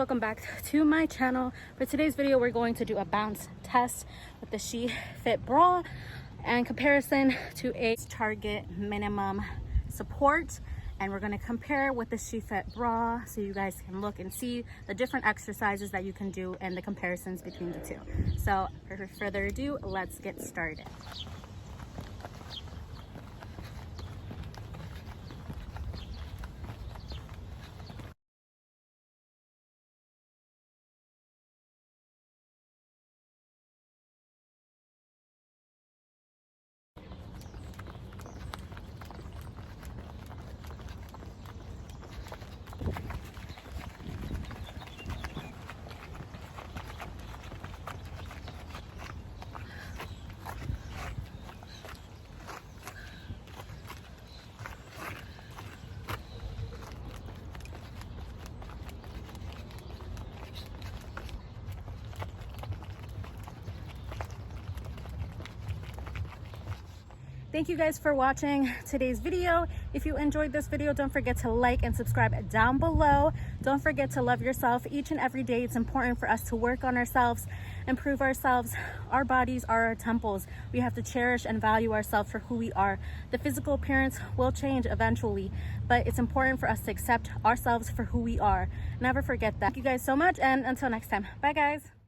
welcome back to my channel. For today's video, we're going to do a bounce test with the Shefit bra and comparison to a Target minimum support, and we're going to compare with the Shefit bra so you guys can look and see the different exercises that you can do and the comparisons between the two. So for further ado, let's get started. Thank you guys for watching today's video. If you enjoyed this video, don't forget to like and subscribe down below. Don't forget to love yourself each and every day. It's important for us to work on ourselves, improve ourselves. Our bodies are our temples. We have to cherish and value ourselves for who we are. The physical appearance will change eventually, but it's important for us to accept ourselves for who we are. Never forget that. Thank you guys so much, and until next time. Bye guys.